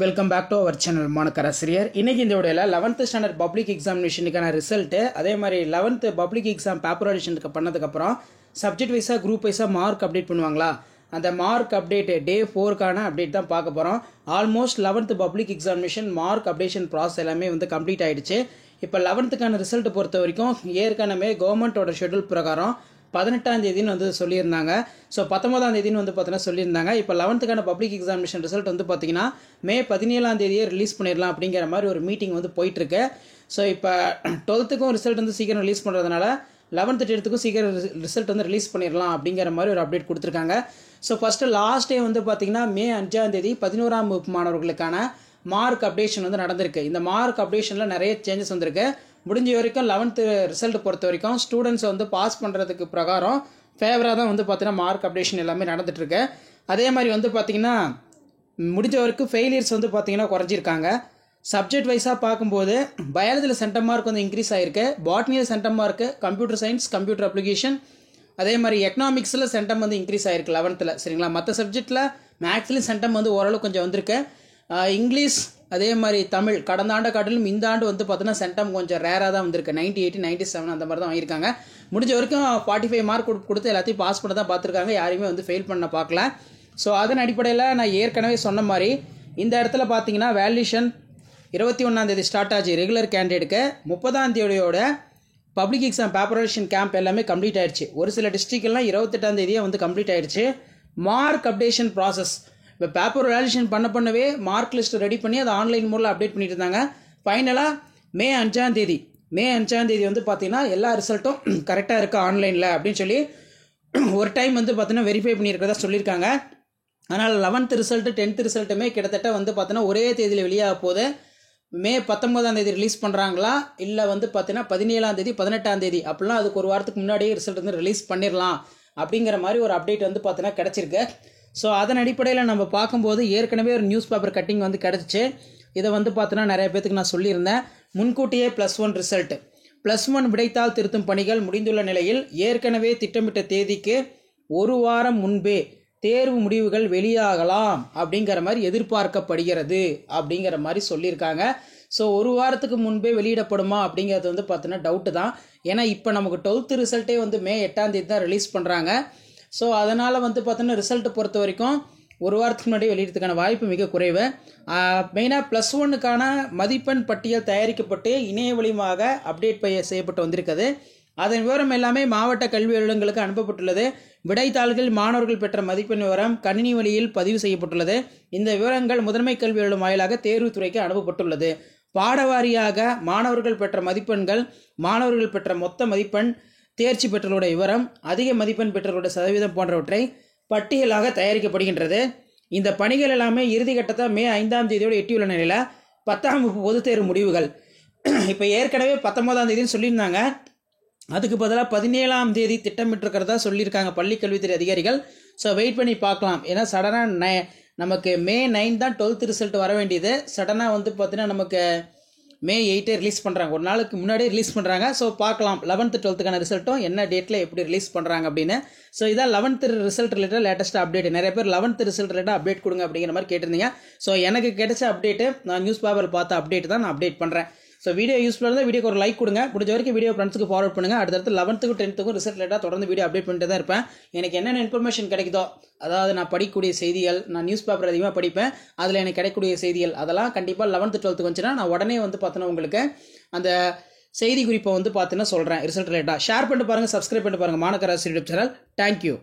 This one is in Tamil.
Welcome back to our channel மாணக்கராசிரியர். இன்றைக்கி இந்த வீடியோவில் 11th ஸ்டாண்டர்ட் பப்ளிக் எக்ஸாமினேஷனுக்கான ரிசல்ட்டு, அதே மாதிரி 11th பப்ளிக் எக்ஸாம் பேப்பர் ஆடிஷனுக்கு பண்ணதுக்கப்புறம் சப்ஜெக்ட் வைஸாக குரூப் வைஸாக மார்க் அப்டேட் பண்ணுவாங்களா, அந்த மார்க் அப்டேட்டு டே 4க்கான அப்டேட் தான் பார்க்க போகிறோம். Almost 11th public examination mark updation process எல்லாமே கம்ப்ளீட் ஆகிடுச்சு. இப்போ 11th ரிசல்ட் பொறுத்த வரைக்கும் ஏற்கனவே கவர்மெண்ட்டோட ஷெட்யூல் பிரகாரம் 18ஆம் தேதின்னு சொல்லியிருந்தாங்க. ஸோ 19ஆம் தேதின்னு பார்த்தீங்கன்னா சொல்லியிருந்தாங்க. இப்போ 11th பப்ளிக் எக்ஸாமினேஷன் ரிசல்ட் பார்த்தீங்கன்னா மே 17ஆம் தேதியே ரிலீஸ் பண்ணிடலாம் அப்படிங்கிற மாதிரி ஒரு மீட்டிங் போயிட்டுருக்கு. ஸோ இப்போ 12th ரிசல்ட் சீக்கிரம் ரிலீஸ் பண்ணுறதுனால 11th 10th சீக்கிரம் ரிசல்ட் ரிலீஸ் பண்ணிடலாம் அப்படிங்கிற மாதிரி ஒரு அப்டேட் கொடுத்துருக்காங்க. ஸோ ஃபஸ்ட்டு லாஸ்ட் டே பார்த்தீங்கன்னா மே 5ஆம் தேதி 11ஆம் வகுப்பு மாணவர்களுக்கான மார்க் அப்டேஷன் நடந்திருக்கு. இந்த மார்க் அப்டேஷனில் நிறைய சேஞ்சஸ் வந்திருக்கு. முடிஞ்ச வரைக்கும் 11th ரிசல்ட் பொறுத்த வரைக்கும் ஸ்டூடெண்ட்ஸ் பாஸ் பண்ணுறதுக்கு பிரகாரம் ஃபேவராக தான் பார்த்தீங்கன்னா மார்க் அப்டேஷன் எல்லாமே நடந்துகிட்ருக்கு. அதே மாதிரி பார்த்தீங்கன்னா முடிஞ்ச வரைக்கும் ஃபெயிலியர்ஸ் பார்த்தீங்கன்னா குறைஞ்சிருக்காங்க. சப்ஜெக்ட் வைஸாக பார்க்கும்போது பயாலஜியில் சென்டம் மார்க் இன்க்ரீஸ் ஆகிருக்கு, பாட்னியில் centum mark, computer science, computer application, அதே மாதிரி எக்கனாமிக்ஸில் சென்டம் இன்க்ரீஸ் ஆகிருக்கு 11th. சரிங்களா, மற்ற சப்ஜெக்டில் மேக்ஸ்லேயும் சென்டம் ஓரளவு கொஞ்சம் வந்திருக்கு. இங்கிலீஷ் அதே மாதிரி தமிழ் கடந்த ஆண்டை காட்டிலும் இந்த ஆண்டு பார்த்தீங்கன்னா சென்டம் கொஞ்சம் ரேராக தான் வந்திருக்கு. 98, 97 அந்த மாதிரி தான் வாங்கியிருக்காங்க. முடிஞ்ச வரைக்கும் 45 மார்க் கொடுத்து எல்லாத்தையும் பாஸ் பண்ண தான் பார்த்துருக்காங்க, யாரையுமே ஃபெயில் பண்ண பார்க்கல. ஸோ அதன் அடிப்படையில் நான் ஏற்கனவே சொன்ன மாதிரி இந்த இடத்துல பார்த்தீங்கன்னா வேல்யூஷன் 21ஆம் தேதி ஸ்டார்ட் ஆச்சு ரெகுலர் கேண்டிடேட்டுக்கு. 30ஆம் தேதியோட பப்ளிக் எக்ஸாம் பேப்பரேஷன் கேம்ப் எல்லாமே கம்ப்ளீட் ஆயிடுச்சு. ஒரு சில டிஸ்ட்ரிக்ட்லாம் 28ஆம் தேதியே கம்ப்ளீட் ஆயிடுச்சு. மார்க் அப்டேஷன் ப்ராசஸ் இப்போ பேப்பர் வேல்யூஷன் பண்ணவே மார்க் லிஸ்ட் ரெடி பண்ணி அதை ஆன்லைன் மூலம் அப்டேட் பண்ணிட்டு இருந்தாங்க. ஃபைனலாக மே 5ஆம் தேதி பார்த்தீங்கன்னா எல்லா ரிசல்ட்டும் கரெக்டாக இருக்கா ஆன்லைனில் அப்படின்னு சொல்லி ஒரு டைம் பார்த்தீங்கன்னா வெரிஃபை பண்ணியிருக்கிறதா சொல்லியிருக்காங்க. அதனால் 11th ரிசல்ட்டு 10th ரிசல்ட்டுமே கிட்டத்தட்ட பார்த்தீங்கன்னா ஒரே தேதியில் வெளியாக போகுது. மே 19ஆம் தேதி ரிலீஸ் பண்ணுறாங்களா இல்லை பார்த்தீங்கன்னா 17ஆம் தேதி 18ஆம் தேதி அப்படிலாம் அதுக்கு ஒரு வாரத்துக்கு முன்னாடியே ரிசல்ட் ரிலீஸ் பண்ணிடலாம் அப்படிங்கிற மாதிரி ஒரு அப்டேட் பார்த்தீங்கன்னா கிடச்சிருக்கு. ஸோ அதன் அடிப்படையில் நம்ம பார்க்கும்போது ஏற்கனவே ஒரு நியூஸ் பேப்பர் கட்டிங் கிடச்சிச்சு. இதை பார்த்தீங்கன்னா நிறைய பேத்துக்கு நான் சொல்லியிருந்தேன். முன்கூட்டியே +1 ரிசல்ட் +1 விடைத்தாள் திருத்தும் பணிகள் முடிந்துள்ள நிலையில் ஏற்கனவே திட்டமிட்ட தேதிக்கு ஒரு வாரம் முன்பே தேர்வு முடிவுகள் வெளியாகலாம் அப்படிங்கிற மாதிரி எதிர்பார்க்கப்படுகிறது அப்படிங்கிற மாதிரி சொல்லியிருக்காங்க. ஸோ ஒரு வாரத்துக்கு முன்பே வெளியிடப்படுமா அப்படிங்கிறது பார்த்தீங்கன்னா டவுட்டு தான். ஏன்னா இப்போ நமக்கு 12th ரிசல்ட்டே மே 8ஆம் தேதி தான் ரிலீஸ் பண்ணுறாங்க. ஸோ அதனால் பார்த்தீங்கன்னா ரிசல்ட் பொறுத்த வரைக்கும் ஒரு வாரத்துக்கு முன்னாடி வெளியிடறதுக்கான வாய்ப்பு மிக குறைவு. மெயினாக +1க்கான மதிப்பெண் பட்டியல் தயாரிக்கப்பட்டு இணைய வழியாக அப்டேட் செய்யப்பட்டு வந்திருக்குது. அதன் விவரம் எல்லாமே மாவட்ட கல்வி அலுவலகங்களுக்கு அனுப்பப்பட்டுள்ளது. விடைத்தாள்கள் மாணவர்கள் பெற்ற மதிப்பெண் விவரம் கணினி வழியில் பதிவு செய்யப்பட்டுள்ளது. இந்த விவரங்கள் முதன்மை கல்வி அலுவலகம் வாயிலாக தேர்வுத்துறைக்கு அனுப்பப்பட்டுள்ளது. பாடவாரியாக மாணவர்கள் பெற்ற மதிப்பெண்கள், மாணவர்கள் பெற்ற மொத்த மதிப்பெண், தேர்ச்சி பெற்றவர்களுடைய விவரம், அதிக மதிப்பெண் பெற்றவர்களுடைய சதவீதம் போன்றவற்றை பட்டியலாக தயாரிக்கப்படுகின்றது. இந்த பணிகள் எல்லாமே இறுதிக்கட்டத்தை மே 5ஆம் தேதியோடு எட்டியுள்ள நிலையில் 10ஆம் வகுப்பு பொதுத் தேர்வு முடிவுகள் இப்போ ஏற்கனவே 19ஆம் தேதின்னு சொல்லியிருந்தாங்க. அதுக்கு பதிலாக 17ஆம் தேதி திட்டமிட்டிருக்கிறதா சொல்லியிருக்காங்க பள்ளி கல்வித்துறை அதிகாரிகள். ஸோ வெயிட் பண்ணி பார்க்கலாம். ஏன்னா சடனாக நமக்கு மே 9 தான் 12th ரிசல்ட் வர வேண்டியது. சடனாக பார்த்தீங்கன்னா நமக்கு மே 8 ரிலீஸ் பண்ணுறாங்க, ஒரு நாளுக்கு முன்னாடியே ரிலீஸ் பண்ணுறாங்க. ஸோ பார்க்கலாம் 11th 12th ரிசல்ட்டும் என்ன டேட்டில் எப்படி ரிலீஸ் பண்ணுறாங்க அப்படின்னு. ஸோ இதான் 11th result related latest update. நிறைய பேர் 11th ரிசல்ட் ரிலேட்டட் அப்டேட் கொடுங்க அப்படிங்கிற மாதிரி கேட்டிருந்தீங்க. ஸோ எனக்கு கிடைச்ச அப்டேட்டு நான் நியூஸ் பேப்பர் பார்த்த அப்டேட் தான் நான் அப்டேட் பண்ணுறேன். ஸோ வீடியோ யூஸ்ஃபுல்லாக இருந்தால் வீடியோக்கு ஒரு லைக் கொடுங்க. முடிஞ்ச வரைக்கும் வீடியோ ஃப்ரெண்ட்ஸுக்கு ஃபார்வர்ட் பண்ணுங்கள். அடுத்தடுத்து 11th 10th ரிசல்ட் ரிலேட்டாக தொடர்ந்து வீடியோ அப்டேட் பண்ணிட்டு தான் இருப்பேன். எனக்கு என்னென்ன இன்ஃபர்மேஷன் கிடைக்குதோ, அதாவது நான் படிக்கக்கூடிய செய்திகள், நான் நியூஸ் பேப்பர் அதிகமாக படிப்பேன், அதில் எனக்கு கிடைக்கக்கூடிய செய்திகள் அதெல்லாம் கண்டிப்பாக 11th 12th வந்துச்சுன்னா நான் உடனே பார்த்தீங்கன்னா உங்களுக்கு அந்த செய்தி குறிப்பை பார்த்தீங்கன்னா சொல்கிறேன். ரிசல்ட் ரிலேட்டாக ஷேர் பண்ணிட்டு பாருங்கள், சப்ஸ்கிரைப் பண்ணிட்டு பாருங்கள் மாணக்கராசிரியர் யூடியூப் சேனல். தேங்க்யூ.